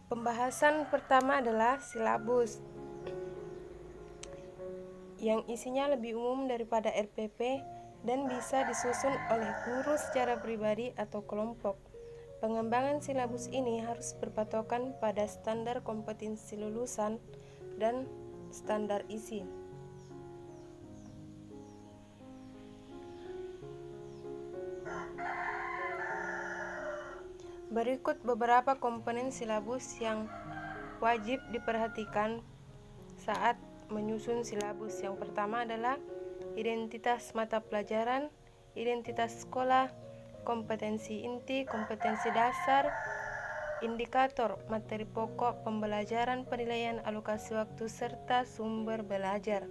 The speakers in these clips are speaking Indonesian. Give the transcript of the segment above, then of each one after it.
Pembahasan pertama adalah silabus, yang isinya lebih umum daripada RPP dan bisa disusun oleh guru secara pribadi atau kelompok. Pengembangan silabus ini harus berpatokan pada standar kompetensi lulusan dan standar isi. Berikut beberapa komponen silabus yang wajib diperhatikan saat menyusun silabus. Yang pertama adalah identitas mata pelajaran, identitas sekolah, kompetensi inti, kompetensi dasar, indikator, materi pokok, pembelajaran, penilaian, alokasi waktu, serta sumber belajar.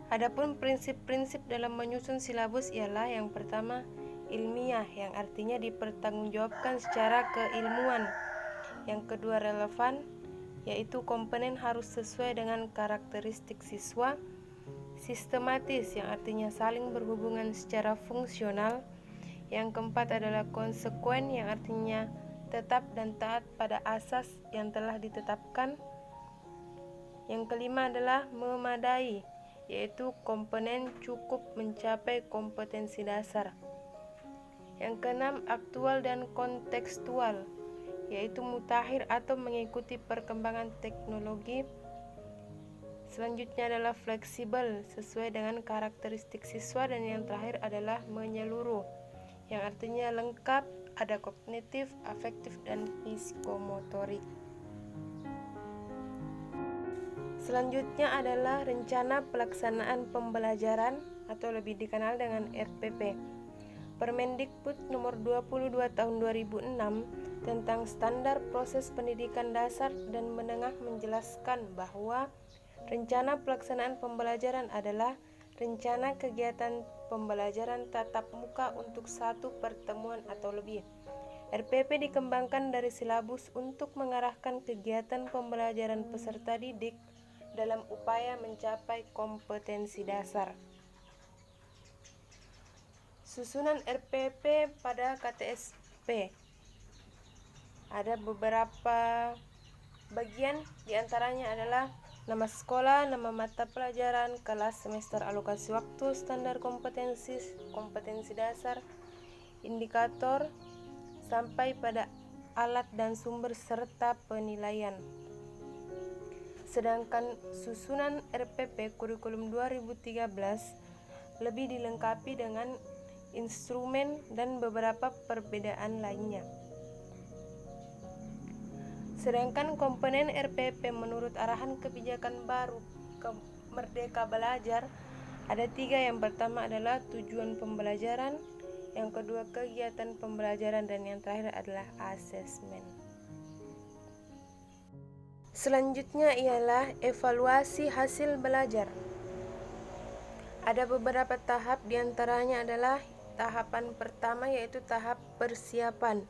Adapun prinsip-prinsip dalam menyusun silabus ialah yang pertama, ilmiah, yang artinya dipertanggungjawabkan secara keilmuan. Yang kedua, relevan, yaitu komponen harus sesuai dengan karakteristik siswa. Sistematis, yang artinya saling berhubungan secara fungsional. Yang keempat adalah konsekuen, yang artinya tetap dan taat pada asas yang telah ditetapkan. Yang kelima adalah memadai, yaitu komponen cukup mencapai kompetensi dasar. Yang keenam, aktual dan kontekstual, yaitu mutakhir atau mengikuti perkembangan teknologi. Selanjutnya adalah fleksibel, sesuai dengan karakteristik siswa. Dan yang terakhir adalah menyeluruh, yang artinya lengkap, ada kognitif, afektif, dan psikomotorik. Selanjutnya adalah rencana pelaksanaan pembelajaran atau lebih dikenal dengan RPP. Permendikbud nomor 22 tahun 2006 tentang standar proses pendidikan dasar dan menengah menjelaskan bahwa rencana pelaksanaan pembelajaran adalah rencana kegiatan pembelajaran tatap muka untuk satu pertemuan atau lebih. RPP dikembangkan dari silabus untuk mengarahkan kegiatan pembelajaran peserta didik dalam upaya mencapai kompetensi dasar. Susunan RPP pada KTSP. Ada beberapa bagian, diantaranya adalah nama sekolah, nama mata pelajaran, kelas, semester, alokasi waktu, standar kompetensi, kompetensi dasar, indikator, sampai pada alat dan sumber serta penilaian. Sedangkan susunan RPP kurikulum 2013 lebih dilengkapi dengan instrumen dan beberapa perbedaan lainnya. Sedangkan komponen RPP menurut arahan kebijakan baru Merdeka Belajar ada 3. Yang pertama adalah tujuan pembelajaran, yang kedua kegiatan pembelajaran, dan yang terakhir adalah asesmen. Selanjutnya ialah evaluasi hasil belajar. Ada beberapa tahap, diantaranya adalah tahapan pertama yaitu tahap persiapan.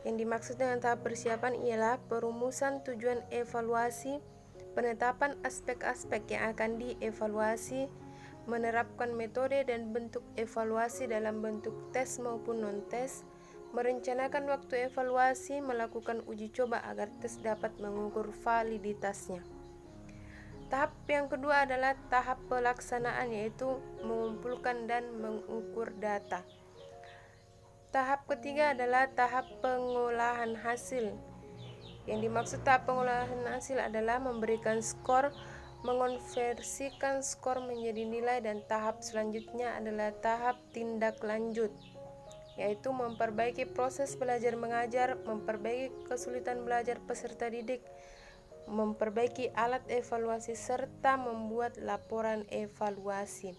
Yang dimaksud dengan tahap persiapan ialah perumusan tujuan evaluasi, penetapan aspek-aspek yang akan dievaluasi, menerapkan metode dan bentuk evaluasi dalam bentuk tes maupun non-tes, merencanakan waktu evaluasi, melakukan uji coba agar tes dapat mengukur validitasnya. Tahap yang kedua adalah tahap pelaksanaan, yaitu mengumpulkan dan mengukur data. Tahap ketiga adalah tahap pengolahan hasil. Yang dimaksud tahap pengolahan hasil adalah memberikan skor, mengonversikan skor menjadi nilai, dan tahap selanjutnya adalah tahap tindak lanjut, yaitu memperbaiki proses belajar mengajar, memperbaiki kesulitan belajar peserta didik, memperbaiki alat evaluasi, serta membuat laporan evaluasi.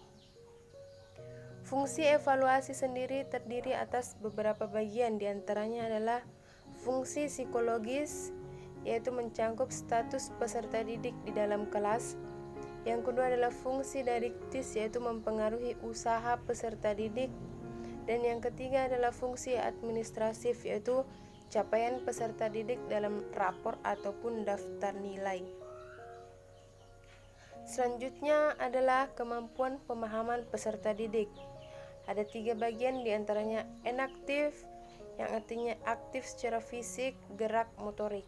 Fungsi evaluasi sendiri terdiri atas beberapa bagian, diantaranya adalah fungsi psikologis, yaitu mencangkup status peserta didik di dalam kelas. Yang kedua adalah fungsi didaktis, yaitu mempengaruhi usaha peserta didik. Dan yang ketiga adalah fungsi administratif, yaitu capaian peserta didik dalam rapor ataupun daftar nilai. Selanjutnya adalah kemampuan pemahaman peserta didik. Ada 3 bagian, diantaranya enaktif, yang artinya aktif secara fisik, gerak, motorik.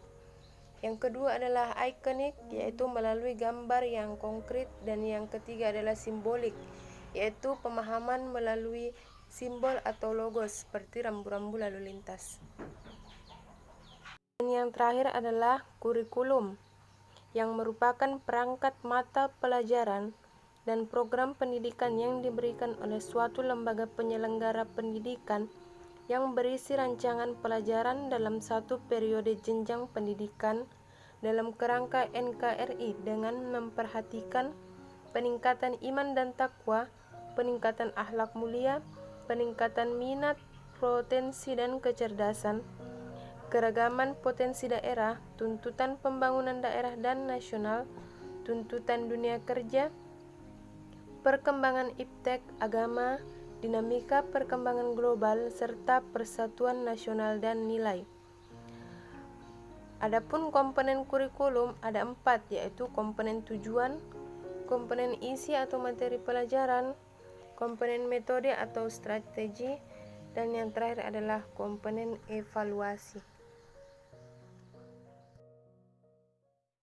Yang kedua adalah ikonik, yaitu melalui gambar yang konkret, dan yang ketiga adalah simbolik, yaitu pemahaman melalui simbol atau logo seperti rambu-rambu lalu lintas. Dan yang terakhir adalah kurikulum, yang merupakan perangkat mata pelajaran dan program pendidikan yang diberikan oleh suatu lembaga penyelenggara pendidikan yang berisi rancangan pelajaran dalam satu periode jenjang pendidikan dalam kerangka NKRI dengan memperhatikan peningkatan iman dan takwa, peningkatan akhlak mulia, peningkatan minat, potensi dan kecerdasan, keragaman potensi daerah, tuntutan pembangunan daerah dan nasional, tuntutan dunia kerja, perkembangan iptek, agama, dinamika perkembangan global, serta persatuan nasional dan nilai. Adapun komponen kurikulum ada 4, yaitu komponen tujuan, komponen isi atau materi pelajaran, komponen metode atau strategi, dan yang terakhir adalah komponen evaluasi.